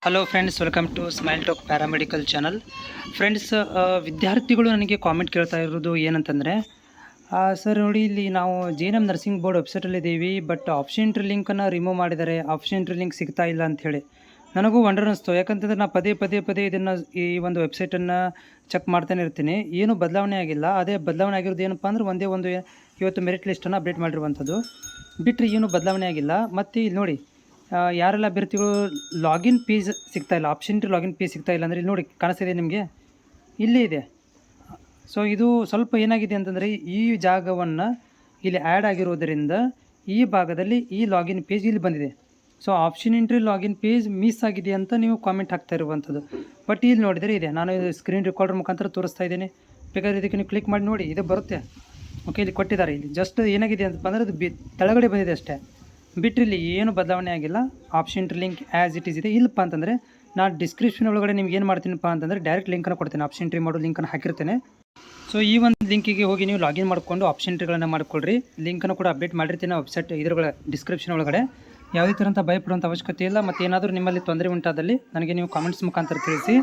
Hello friends, welcome to smile talk paramedical channel. Friends, ವಿದ್ಯಾರ್ಥಿಗಳು ನನಗೆ comment ಕೇಳ್ತಾ ಇರೋದು ಏನಂತಂದರೆ, ಸರ್ ನೋಡಿ, ಇಲ್ಲಿ ನಾವು JNM ನರ್ಸಿಂಗ್ ಬೋರ್ಡ್ ವೆಬ್ಸೈಟಲ್ಲಿದ್ದೀವಿ, ಬಟ್ ಆಪ್ಷನ್ ಎಂಟ್ರಿ ಲಿಂಕನ್ನು ರಿಮೂವ್ ಮಾಡಿದ್ದಾರೆ, ಆಪ್ಷನ್ ಎಂಟ್ರಿ ಲಿಂಕ್ ಸಿಗ್ತಾ ಇಲ್ಲ ಅಂಥೇಳಿ. ನನಗೂ ವಂಡರ್ ಅನ್ನಿಸ್ತು. ಯಾಕಂತಂದರೆ ನಾನು ಪದೇ ಇದನ್ನು ಈ ಒಂದು ವೆಬ್ಸೈಟನ್ನು ಚೆಕ್ ಮಾಡ್ತಾನೆ ಇರ್ತೀನಿ. ಏನು ಬದಲಾವಣೆ ಆಗಿಲ್ಲ. ಅದೇ ಬದಲಾವಣೆ ಆಗಿರೋದು ಏನಪ್ಪ ಅಂದ್ರೆ ಒಂದೇ ಒಂದು ಇವತ್ತು ಮೆರಿಟ್ ಲಿಸ್ಟನ್ನು ಅಪ್ಡೇಟ್ ಮಾಡಿರುವಂಥದ್ದು ಬಿಟ್ಟರೆ ಏನು ಬದಲಾವಣೆ ಆಗಿಲ್ಲ. ಮತ್ತು ಇಲ್ಲಿ ನೋಡಿ, ಯಾರೆಲ್ಲ ಅಭ್ಯರ್ಥಿಗಳು ಲಾಗಿನ್ ಪೇಜ್ ಸಿಗ್ತಾಯಿಲ್ಲ, ಆಪ್ಷನ್ ಎಂಟ್ರಿ ಲಾಗಿನ್ ಪೇಜ್ ಸಿಗ್ತಾಯಿಲ್ಲ ಅಂದರೆ ಇಲ್ಲಿ ನೋಡಿ ಕಾಣಿಸ್ತಿದೆ ನಿಮಗೆ, ಇಲ್ಲೇ ಇದೆ. ಸೊ ಇದು ಸ್ವಲ್ಪ ಏನಾಗಿದೆ ಅಂತಂದರೆ, ಈ ಜಾಗವನ್ನು ಇಲ್ಲಿ ಆ್ಯಡ್ ಆಗಿರೋದರಿಂದ ಈ ಭಾಗದಲ್ಲಿ ಈ ಲಾಗಿನ್ ಪೇಜ್ ಇಲ್ಲಿ ಬಂದಿದೆ. So option entry login page miss ಆಗಿದೆ ಅಂತ ನೀವು ಕಾಮೆಂಟ್ ಹಾಕ್ತಾ ಇರುವಂಥದ್ದು. ಬಟ್ ಇಲ್ಲಿ ನೋಡಿದರೆ ಇದೆ, ನಾನು ಸ್ಕ್ರೀನ್ ರೆಕಾರ್ಡರ್ ಮುಖಾಂತರ ತೋರಿಸ್ತಾ ಇದ್ದೀನಿ. ಬೇಕಾದ್ರೆ ಇದಕ್ಕೆ ನೀವು ಕ್ಲಿಕ್ ಮಾಡಿ ನೋಡಿ, ಇದು ಬರುತ್ತೆ. ಓಕೆ, ಇಲ್ಲಿ ಕೊಟ್ಟಿದ್ದಾರೆ. ಇಲ್ಲಿ ಜಸ್ಟ್ ಏನಾಗಿದೆ ಅಂತಪ್ಪ ಅಂದರೆ ಅದು ತೆಳಗಡೆ ಬಂದಿದೆ ಅಷ್ಟೇ, ಬಿಟ್ಟರೆ ಇಲ್ಲಿ ಏನು ಬದಲಾವಣೆ ಆಗಿಲ್ಲ. Option entry link as it is ಇದೆ. ಇಲ್ಲಪ್ಪ ಅಂತಂದರೆ ನಾನು ಡಿಸ್ಕ್ರಿಪ್ಷನ್ ಒಳಗಡೆ ನಿಮ್ಗೆ ಏನು ಮಾಡ್ತೀನಪ್ಪ ಅಂತಂದರೆ ಡೈರೆಕ್ಟ್ ಲಿಂಕನ್ನು ಕೊಡ್ತೇನೆ, ಆಪ್ಷನ್ ಎಂಟ್ರಿ ಮಾಡೋ ಲಿಂಕನ್ನು ಹಾಕಿರ್ತೇನೆ. ಸೊ ಈ ಒಂದು ಲಿಂಕಿಗೆ ಹೋಗಿ ನೀವು ಲಾಗಿನ್ ಮಾಡಿಕೊಂಡು ಆಪ್ಷನ್ ಎಂಟ್ರಿಗಳನ್ನು ಮಾಡಿಕೊಳ್ಳ್ರಿ. ಲಿಂಕನ್ನು ಕೂಡ ಅಪ್ಡೇಟ್ ಮಾಡಿರ್ತೀನಿ ವೆಬ್ಸೈಟ್ ಇದರೊಳಗೆ ಡಿಸ್ಕ್ರಿಪ್ಷನ್ ಒಳಗಡೆ. ಯಾವುದೇ ಥರಂಥ ಭಯಪಡುವಂಥ ಅವಶ್ಯಕತೆ ಇಲ್ಲ. ಮತ್ತು ಏನಾದರೂ ನಿಮ್ಮಲ್ಲಿ ತೊಂದರೆ ಉಂಟಾದಲ್ಲಿ ನನಗೆ ನೀವು ಕಾಮೆಂಟ್ಸ್ ಮುಖಾಂತರ ತಿಳಿಸಿ.